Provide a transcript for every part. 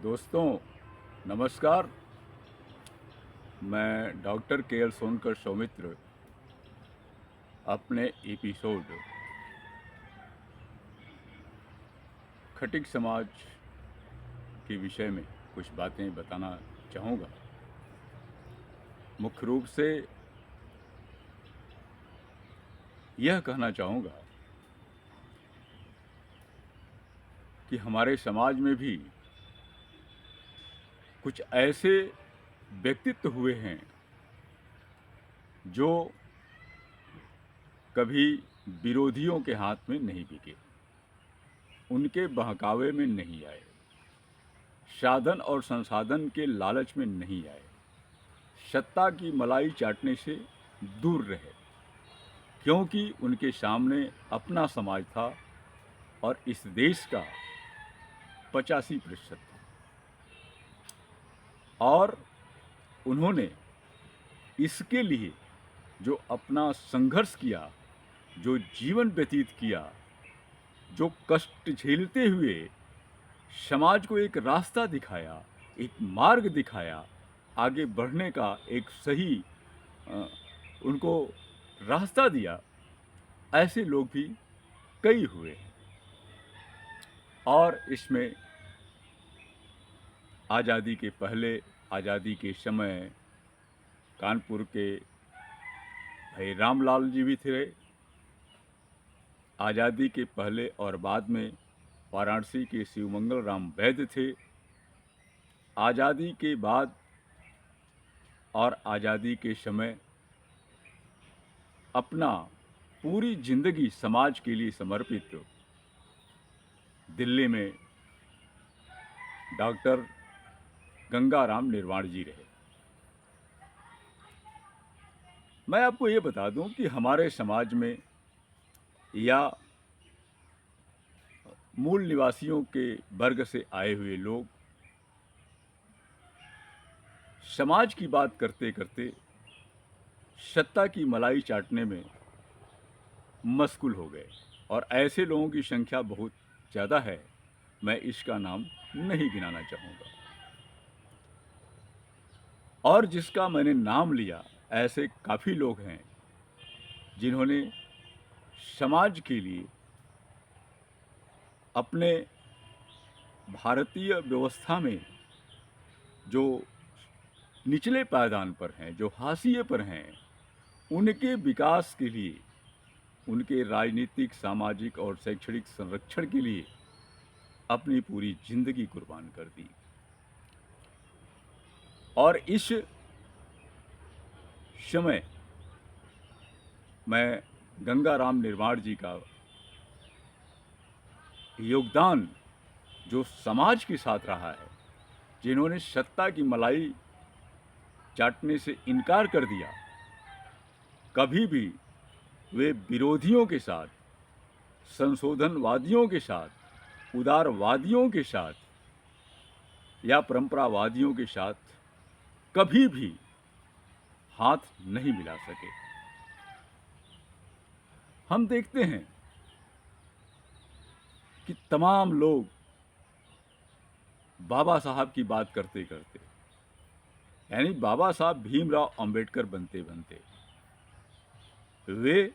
दोस्तों नमस्कार। मैं डॉक्टर के एल सोनकर सौमित्र अपने एपिसोड खटिक समाज के विषय में कुछ बातें बताना चाहूँगा। मुख्य रूप से यह कहना चाहूँगा कि हमारे समाज में भी कुछ ऐसे व्यक्तित्व हुए हैं जो कभी विरोधियों के हाथ में नहीं बिके, उनके बहकावे में नहीं आए, साधन और संसाधन के लालच में नहीं आए, सत्ता की मलाई चाटने से दूर रहे, क्योंकि उनके सामने अपना समाज था और इस देश का 85% था। और उन्होंने इसके लिए जो अपना संघर्ष किया, जो जीवन व्यतीत किया, जो कष्ट झेलते हुए समाज को एक रास्ता दिखाया, एक मार्ग दिखाया, आगे बढ़ने का एक सही उनको रास्ता दिया, ऐसे लोग भी कई हुए हैं। और इसमें आज़ादी के पहले, आज़ादी के समय कानपुर के भाई रामलाल जी भी थे, आज़ादी के पहले और बाद में वाराणसी के शिवमंगल राम वैद्य थे, आज़ादी के बाद और आज़ादी के समय अपना पूरी जिंदगी समाज के लिए समर्पित दिल्ली में डॉक्टर गंगाराम निर्वाण जी रहे। मैं आपको ये बता दूं कि हमारे समाज में या मूल निवासियों के वर्ग से आए हुए लोग समाज की बात करते करते सत्ता की मलाई चाटने में मशगूल हो गए, और ऐसे लोगों की संख्या बहुत ज़्यादा है। मैं इसका नाम नहीं गिनाना चाहूँगा। और जिसका मैंने नाम लिया, ऐसे काफ़ी लोग हैं जिन्होंने समाज के लिए अपने भारतीय व्यवस्था में जो निचले पायदान पर हैं, जो हाशिए पर हैं, उनके विकास के लिए, उनके राजनीतिक, सामाजिक और शैक्षणिक संरक्षण के लिए अपनी पूरी जिंदगी कुर्बान कर दी। और इस समय मैं गंगाराम निर्वाण जी का योगदान जो समाज के साथ रहा है, जिन्होंने सत्ता की मलाई चाटने से इनकार कर दिया, कभी भी वे विरोधियों के साथ, संशोधनवादियों के साथ, उदारवादियों के साथ या परंपरावादियों के साथ कभी भी हाथ नहीं मिला सके। हम देखते हैं कि तमाम लोग बाबा साहब की बात करते करते, यानी बाबा साहब भीमराव अंबेडकर बनते बनते, वे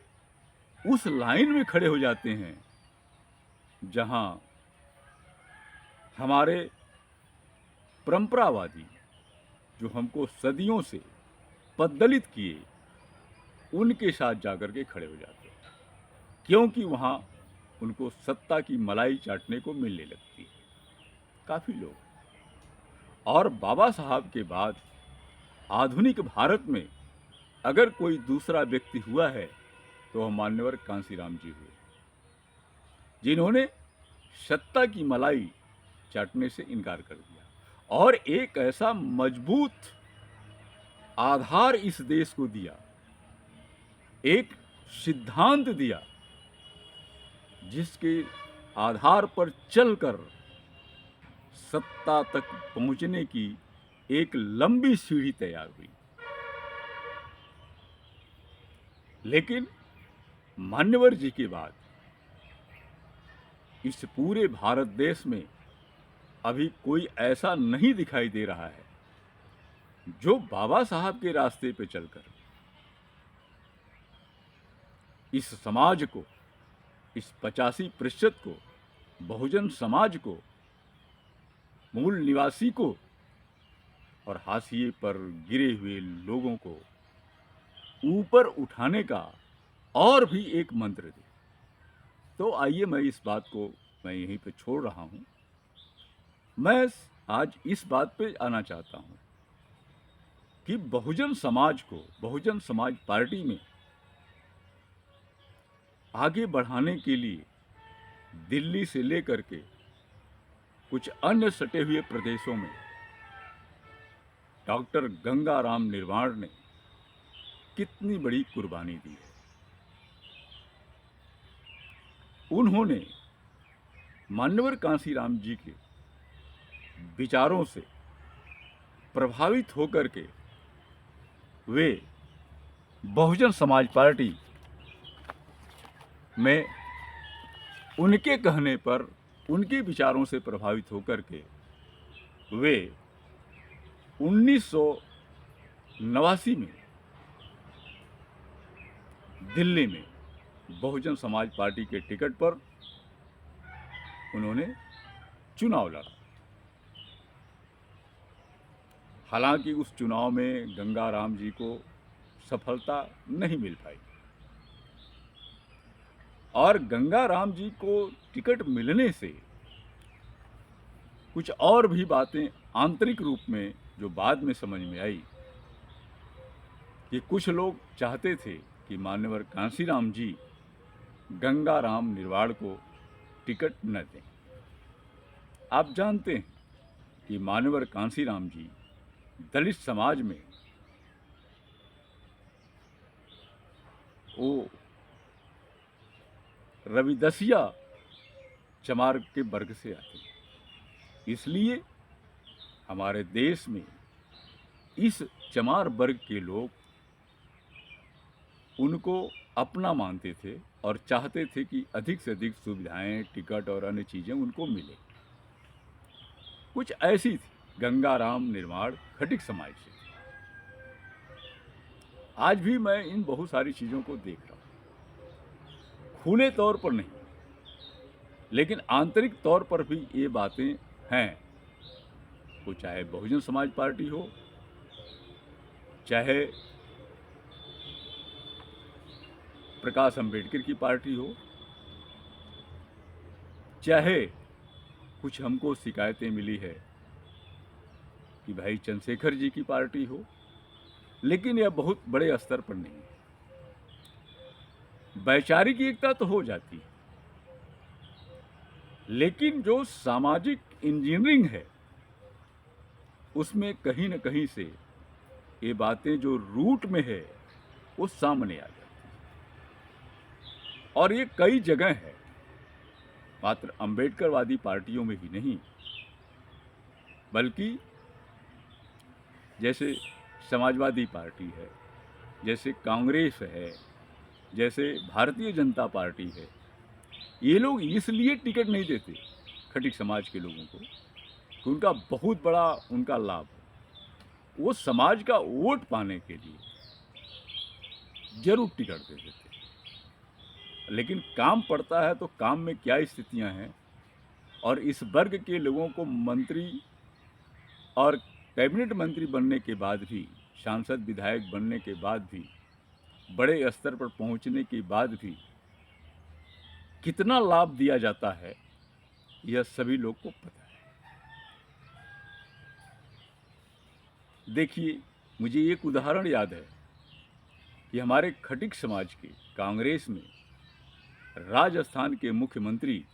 उस लाइन में खड़े हो जाते हैं जहां हमारे परंपरावादी, जो हमको सदियों से पद्दलित किए, उनके साथ जाकर के खड़े हो जाते हैं, क्योंकि वहां उनको सत्ता की मलाई चाटने को मिलने लगती है काफ़ी लोग। और बाबा साहब के बाद आधुनिक भारत में अगर कोई दूसरा व्यक्ति हुआ है तो वह मान्यवर कांसीराम जी हुए, जिन्होंने सत्ता की मलाई चाटने से इनकार कर दिया और एक ऐसा मजबूत आधार इस देश को दिया, एक सिद्धांत दिया जिसके आधार पर चलकर सत्ता तक पहुंचने की एक लंबी सीढ़ी तैयार हुई। लेकिन मान्यवर जी के बाद इस पूरे भारत देश में अभी कोई ऐसा नहीं दिखाई दे रहा है जो बाबा साहब के रास्ते पे चलकर इस समाज को, इस 85% को, बहुजन समाज को, मूल निवासी को और हाशिए पर गिरे हुए लोगों को ऊपर उठाने का और भी एक मंत्र दे। तो आइए मैं इस बात को मैं यहीं पे छोड़ रहा हूँ। मैं आज इस बात पे आना चाहता हूँ कि बहुजन समाज को, बहुजन समाज पार्टी में आगे बढ़ाने के लिए दिल्ली से लेकर के कुछ अन्य सटे हुए प्रदेशों में डॉक्टर गंगाराम निर्वाण ने कितनी बड़ी कुर्बानी दी है। उन्होंने मान्यवर कांशीराम जी के विचारों से प्रभावित होकर के वे बहुजन समाज पार्टी में उनके कहने पर, उनके विचारों से प्रभावित होकर के वे 1989 में दिल्ली में बहुजन समाज पार्टी के टिकट पर उन्होंने चुनाव लड़ा। हालांकि उस चुनाव में गंगाराम जी को सफलता नहीं मिल पाई और गंगाराम जी को टिकट मिलने से कुछ और भी बातें आंतरिक रूप में जो बाद में समझ में आई कि कुछ लोग चाहते थे कि मान्यवर कांशीराम जी गंगाराम निर्वाण को टिकट न दें। आप जानते हैं कि मान्यवर कांशीराम जी दलित समाज में वो रविदसिया चमार के वर्ग से आते हैं, इसलिए हमारे देश में इस चमार वर्ग के लोग उनको अपना मानते थे और चाहते थे कि अधिक से अधिक सुविधाएं, टिकट और अन्य चीज़ें उनको मिले। कुछ ऐसी थी गंगाराम निर्वाण खटिक समाज से। आज भी मैं इन बहुत सारी चीज़ों को देख रहा हूँ, खुले तौर पर नहीं लेकिन आंतरिक तौर पर भी ये बातें हैं। वो चाहे बहुजन समाज पार्टी हो, चाहे प्रकाश अंबेडकर की पार्टी हो, चाहे कुछ हमको शिकायतें मिली है कि भाई चंद्रशेखर जी की पार्टी हो, लेकिन यह बहुत बड़े स्तर पर नहीं है। वैचारिक एकता तो हो जाती है, लेकिन जो सामाजिक इंजीनियरिंग है उसमें कहीं न कहीं से ये बातें जो रूट में है वो सामने आ जाती है। और ये कई जगह है, मात्र अंबेडकरवादी पार्टियों में ही नहीं, बल्कि जैसे समाजवादी पार्टी है, जैसे कांग्रेस है, जैसे भारतीय जनता पार्टी है, ये लोग इसलिए टिकट नहीं देते खटिक समाज के लोगों को कि उनका बहुत बड़ा उनका लाभ है। वो समाज का वोट पाने के लिए जरूर टिकट दे देते, लेकिन काम पड़ता है तो काम में क्या स्थितियां हैं और इस वर्ग के लोगों को मंत्री और कैबिनेट मंत्री बनने के बाद भी, सांसद विधायक बनने के बाद भी, बड़े स्तर पर पहुंचने के बाद भी कितना लाभ दिया जाता है यह सभी लोग को पता है। देखिए, मुझे एक उदाहरण याद है कि हमारे खटिक समाज के कांग्रेस में राजस्थान के मुख्यमंत्री,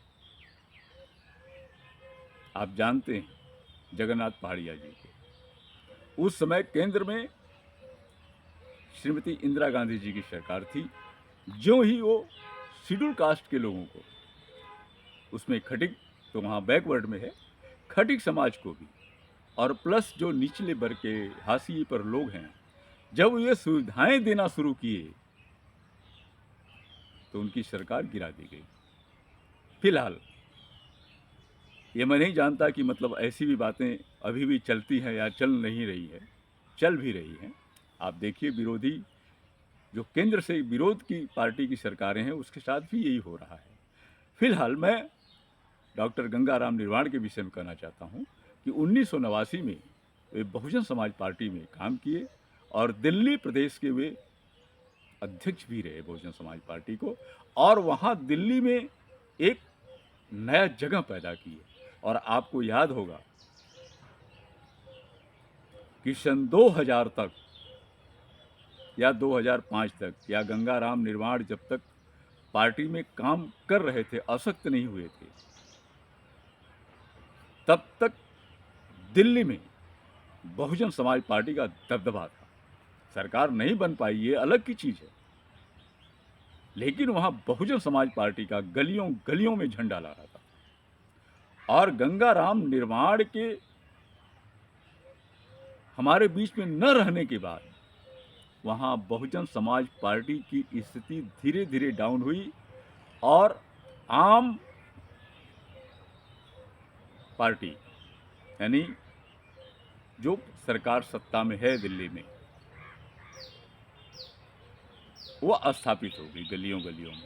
आप जानते हैं जगन्नाथ पहाड़िया जी के, उस समय केंद्र में श्रीमती इंदिरा गांधी जी की सरकार थी। जो ही वो शेड्यूल कास्ट के लोगों को, उसमें खटिक तो वहाँ बैकवर्ड में है, खटिक समाज को भी और प्लस जो निचले वर्ग के हाशिए पर लोग हैं, जब ये सुविधाएं देना शुरू किए तो उनकी सरकार गिरा दी गई। फिलहाल ये मैं नहीं जानता कि मतलब ऐसी भी बातें अभी भी चलती हैं या चल नहीं रही है, चल भी रही हैं। आप देखिए विरोधी जो केंद्र से विरोध की पार्टी की सरकारें हैं उसके साथ भी यही हो रहा है। फिलहाल मैं डॉक्टर गंगाराम निर्वाण के विषय में कहना चाहता हूँ कि 1989 में वे बहुजन समाज पार्टी में काम किए और दिल्ली प्रदेश के वे अध्यक्ष भी रहे बहुजन समाज पार्टी को, और वहाँ दिल्ली में एक नया जगह पैदा किए। और आपको याद होगा कि सन 2000 तक या 2005 तक या गंगाराम निर्वाण जब तक पार्टी में काम कर रहे थे, अशक्त नहीं हुए थे, तब तक दिल्ली में बहुजन समाज पार्टी का दबदबा था। सरकार नहीं बन पाई, ये अलग की चीज़ है, लेकिन वहाँ बहुजन समाज पार्टी का गलियों गलियों में झंडा लहरा था। और गंगाराम निर्वाण के हमारे बीच में न रहने के बाद वहाँ बहुजन समाज पार्टी की स्थिति धीरे धीरे डाउन हुई और आम पार्टी यानी जो सरकार सत्ता में है दिल्ली में, वो स्थापित हो गई गलियों गलियों में।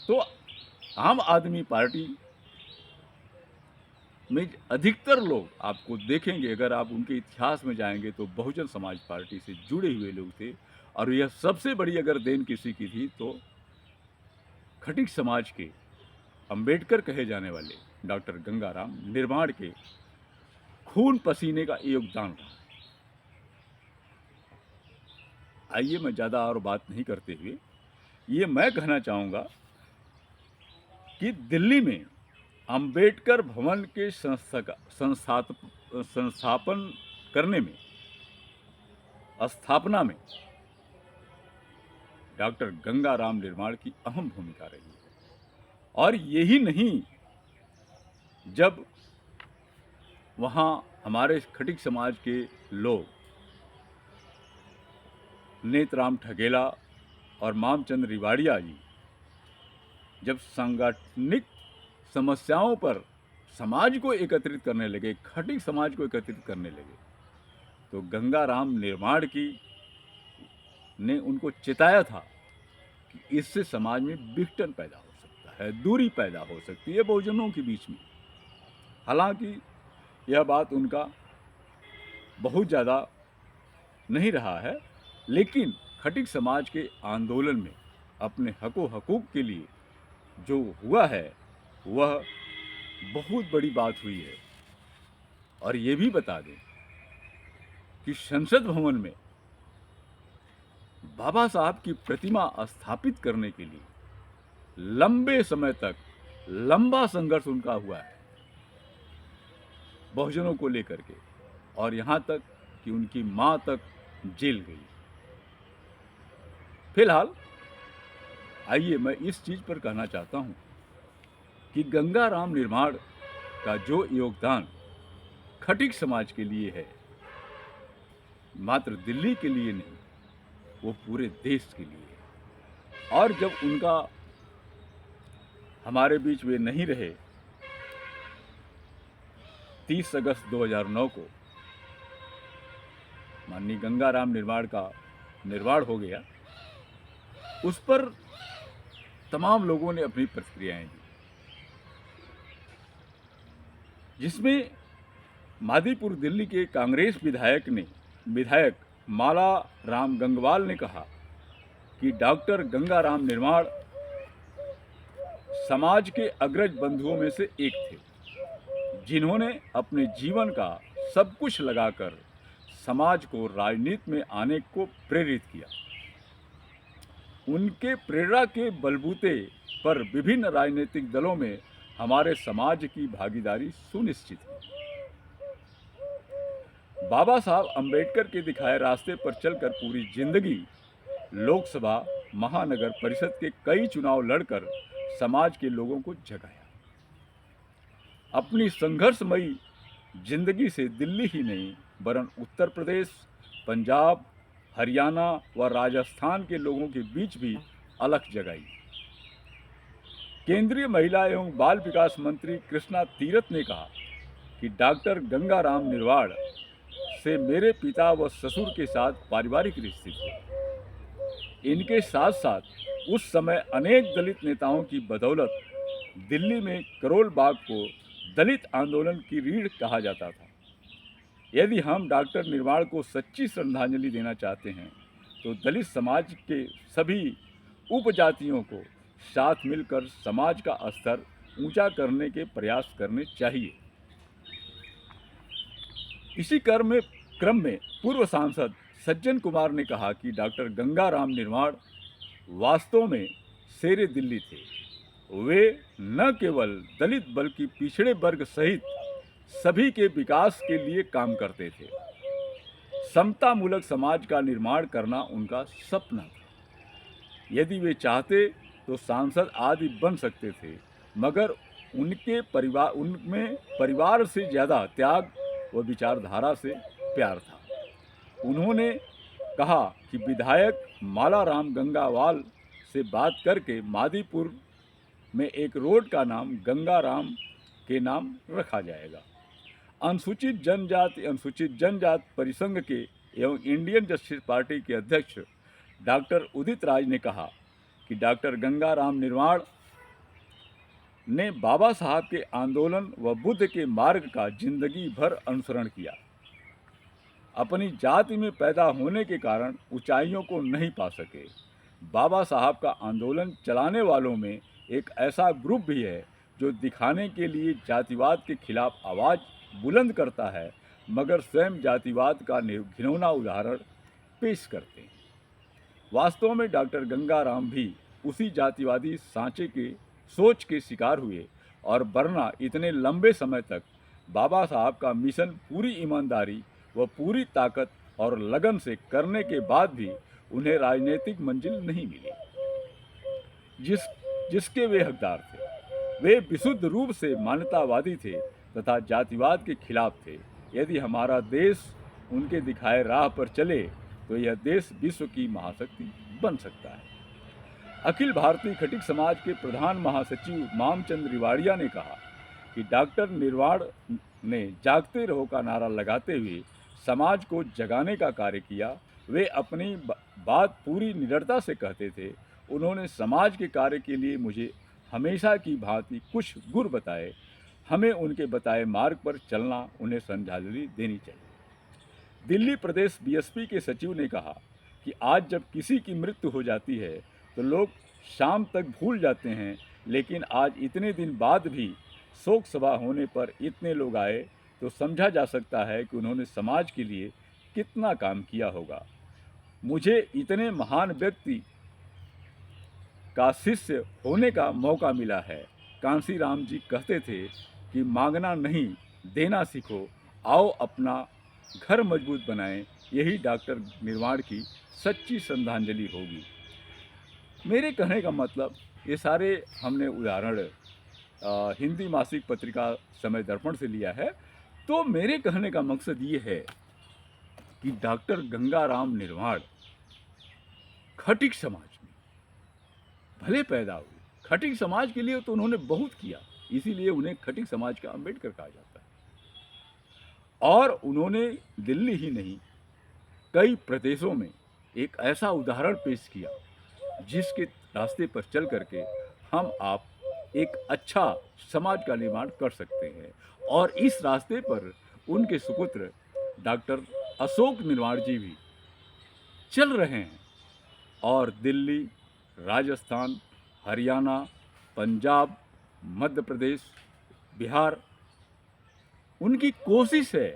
तो आम आदमी पार्टी में अधिकतर लोग आपको देखेंगे, अगर आप उनके इतिहास में जाएंगे तो बहुजन समाज पार्टी से जुड़े हुए लोग थे। और यह सबसे बड़ी अगर देन किसी की थी तो खटिक समाज के अंबेडकर कहे जाने वाले डॉक्टर गंगाराम निर्वाण के खून पसीने का योगदान रहा। आइए मैं ज़्यादा और बात नहीं करते हुए ये मैं कहना चाहूँगा कि दिल्ली में अंबेडकर भवन के संस्थापन करने में, स्थापना में डॉक्टर गंगाराम निर्वाण की अहम भूमिका रही है। और यही नहीं, जब वहाँ हमारे खटिक समाज के लोग नेतराम ठगेला और मामचंद रिवाड़िया जी जब सांगठनिक समस्याओं पर समाज को एकत्रित करने लगे, खटिक समाज को एकत्रित करने लगे, तो गंगाराम निर्वाण की ने उनको चिताया था कि इससे समाज में विघटन पैदा हो सकता है, दूरी पैदा हो सकती है बहुजनों के बीच में। हालांकि यह बात उनका बहुत ज़्यादा नहीं रहा है, लेकिन खटिक समाज के आंदोलन में अपने हकूक़ के लिए जो हुआ है वह बहुत बड़ी बात हुई है। और ये भी बता दें कि संसद भवन में बाबा साहब की प्रतिमा स्थापित करने के लिए लंबे समय तक लंबा संघर्ष उनका हुआ है बहुजनों को लेकर के, और यहाँ तक कि उनकी माँ तक जेल गई। फिलहाल आइए मैं इस चीज़ पर कहना चाहता हूँ कि गंगाराम निर्वाण का जो योगदान खटिक समाज के लिए है, मात्र दिल्ली के लिए नहीं, वो पूरे देश के लिए है। और जब उनका हमारे बीच वे नहीं रहे, 30 अगस्त 2009 को माननीय गंगाराम निर्वाण का निर्वाण हो गया, उस पर तमाम लोगों ने अपनी प्रतिक्रियाएं दी, जिसमें मादीपुर दिल्ली के कांग्रेस विधायक माला राम गंगवाल ने कहा कि डॉक्टर गंगाराम निर्वाण समाज के अग्रज बंधुओं में से एक थे, जिन्होंने अपने जीवन का सब कुछ लगाकर समाज को राजनीति में आने को प्रेरित किया। उनके प्रेरणा के बलबूते पर विभिन्न राजनीतिक दलों में हमारे समाज की भागीदारी सुनिश्चित है। बाबा साहब अंबेडकर के दिखाए रास्ते पर चलकर पूरी जिंदगी लोकसभा, महानगर परिषद के कई चुनाव लड़कर समाज के लोगों को जगाया। अपनी संघर्षमयी जिंदगी से दिल्ली ही नहीं वरन उत्तर प्रदेश, पंजाब, हरियाणा व राजस्थान के लोगों के बीच भी अलख जगाई। केंद्रीय महिला एवं बाल विकास मंत्री कृष्णा तीरथ ने कहा कि डॉक्टर गंगाराम निर्वाण से मेरे पिता व ससुर के साथ पारिवारिक रिश्ते थे। इनके साथ साथ उस समय अनेक दलित नेताओं की बदौलत दिल्ली में करोल बाग को दलित आंदोलन की रीढ़ कहा जाता था। यदि हम डॉक्टर निर्वाण को सच्ची श्रद्धांजलि देना चाहते हैं तो दलित समाज के सभी उपजातियों को साथ मिलकर समाज का स्तर ऊंचा करने के प्रयास करने चाहिए। इसी क्रम में पूर्व सांसद सज्जन कुमार ने कहा कि डॉक्टर गंगाराम निर्वाण वास्तव में शेरे दिल्ली थे। वे न केवल दलित बल्कि पिछड़े वर्ग सहित सभी के विकास के लिए काम करते थे। समतामूलक समाज का निर्माण करना उनका सपना था। यदि वे चाहते तो सांसद आदि बन सकते थे, मगर उनमें परिवार से ज़्यादा त्याग व विचारधारा से प्यार था। उन्होंने कहा कि विधायक मालाराम गंगावाल से बात करके मादीपुर में एक रोड का नाम गंगाराम के नाम रखा जाएगा। अनुसूचित जनजाति परिसंघ के एवं इंडियन जस्टिस पार्टी के अध्यक्ष डॉक्टर उदित राज ने कहा कि डॉक्टर गंगाराम निर्वाण ने बाबा साहब के आंदोलन व बुद्ध के मार्ग का जिंदगी भर अनुसरण किया। अपनी जाति में पैदा होने के कारण ऊंचाइयों को नहीं पा सके। बाबा साहब का आंदोलन चलाने वालों में एक ऐसा ग्रुप भी है जो दिखाने के लिए जातिवाद के खिलाफ आवाज़ बुलंद करता है, मगर स्वयं जातिवाद का घिनौना उदाहरण पेश करते हैं। वास्तव में डॉक्टर गंगाराम भी उसी जातिवादी सांचे के सोच के शिकार हुए और वरना इतने लंबे समय तक बाबा साहब का मिशन पूरी ईमानदारी व पूरी ताकत और लगन से करने के बाद भी उन्हें राजनीतिक मंजिल नहीं मिली जिसके वे हकदार थे। वे विशुद्ध रूप से मानवतावादी थे तथा जातिवाद के खिलाफ थे। यदि हमारा देश उनके दिखाए राह पर चले तो यह देश विश्व की महाशक्ति बन सकता है। अखिल भारतीय खटिक समाज के प्रधान महासचिव मामचंद रिवाड़िया ने कहा कि डॉक्टर निर्वाण ने जागते रहो का नारा लगाते हुए समाज को जगाने का कार्य किया। वे अपनी बात पूरी निडरता से कहते थे। उन्होंने समाज के कार्य के लिए मुझे हमेशा की भांति कुछ गुर बताए। हमें उनके बताए मार्ग पर चलना, उन्हें श्रद्धांजलि देनी चाहिए। दिल्ली प्रदेश बीएसपी के सचिव ने कहा कि आज जब किसी की मृत्यु हो जाती है तो लोग शाम तक भूल जाते हैं, लेकिन आज इतने दिन बाद भी शोक सभा होने पर इतने लोग आए तो समझा जा सकता है कि उन्होंने समाज के लिए कितना काम किया होगा। मुझे इतने महान व्यक्ति का शिष्य होने का मौका मिला है। कांसी राम जी कहते थे कि मांगना नहीं, देना सीखो, आओ अपना घर मजबूत बनाएं। यही डॉक्टर निर्वाण की सच्ची श्रद्धांजलि होगी। मेरे कहने का मतलब, ये सारे हमने उदाहरण हिंदी मासिक पत्रिका समय दर्पण से लिया है। तो मेरे कहने का मकसद ये है कि डॉक्टर गंगाराम निर्वाण खटिक समाज में भले पैदा हुए, खटिक समाज के लिए तो उन्होंने बहुत किया, इसीलिए उन्हें खटिक समाज का अम्बेडकर कहा जाता है। और उन्होंने दिल्ली ही नहीं, कई प्रदेशों में एक ऐसा उदाहरण पेश किया जिसके रास्ते पर चल करके हम आप एक अच्छा समाज का निर्माण कर सकते हैं। और इस रास्ते पर उनके सुपुत्र डॉक्टर अशोक निर्वाण जी भी चल रहे हैं। और दिल्ली, राजस्थान, हरियाणा, पंजाब, मध्य प्रदेश, बिहार, उनकी कोशिश है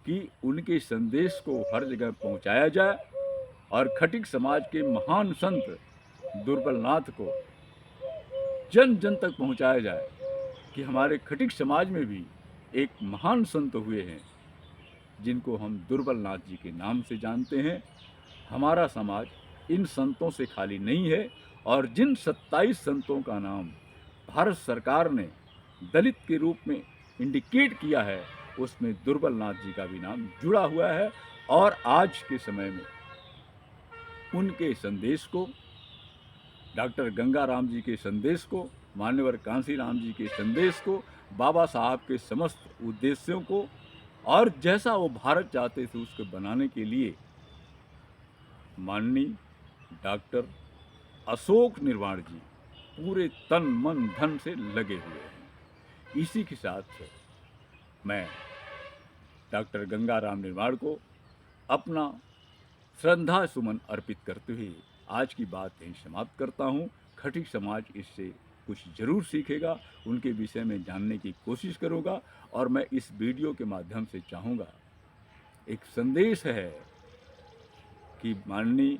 कि उनके संदेश को हर जगह पहुंचाया जाए और खटिक समाज के महान संत दुर्बलनाथ को जन जन तक पहुंचाया जाए कि हमारे खटिक समाज में भी एक महान संत हुए हैं जिनको हम दुर्बलनाथ जी के नाम से जानते हैं। हमारा समाज इन संतों से खाली नहीं है और जिन 27 संतों का नाम भारत सरकार ने दलित के रूप में इंडिकेट किया है उसमें दुर्बलनाथ जी का भी नाम जुड़ा हुआ है। और आज के समय में उनके संदेश को डॉक्टर गंगाराम जी के संदेश को, मान्यवर कांसीराम जी के संदेश को, बाबा साहब के समस्त उद्देश्यों को और जैसा वो भारत चाहते थे उसको बनाने के लिए माननीय डॉक्टर अशोक निर्वाण जी पूरे तन मन धन से लगे हुए हैं। इसी के साथ मैं डॉक्टर गंगाराम निर्वाण को अपना श्रद्धा सुमन अर्पित करते हुए आज की बात यहीं समाप्त करता हूँ। खटिक समाज इससे कुछ जरूर सीखेगा, उनके विषय में जानने की कोशिश करूँगा और मैं इस वीडियो के माध्यम से चाहूँगा, एक संदेश है कि माननीय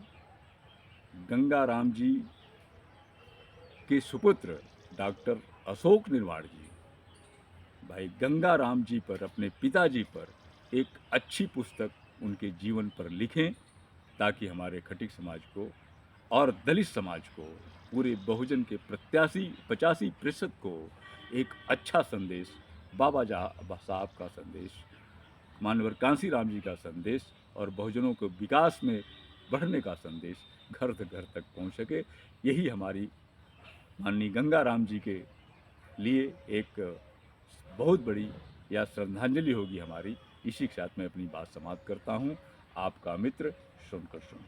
गंगाराम जी के सुपुत्र डॉक्टर अशोक निर्वाण जी भाई गंगाराम जी पर, अपने पिताजी पर एक अच्छी पुस्तक उनके जीवन पर लिखें, ताकि हमारे खटिक समाज को और दलित समाज को, पूरे बहुजन के प्रत्याशी 85% को एक अच्छा संदेश, बाबा साहब का संदेश, मानवर कांसीराम जी का संदेश और बहुजनों को विकास में बढ़ने का संदेश घर तक पहुंच सके। यही हमारी माननीय गंगाराम जी के लिए एक बहुत बड़ी या श्रद्धांजलि होगी हमारी। इसी के साथ मैं अपनी बात समाप्त करता हूँ। आपका मित्र सोनकर सोन।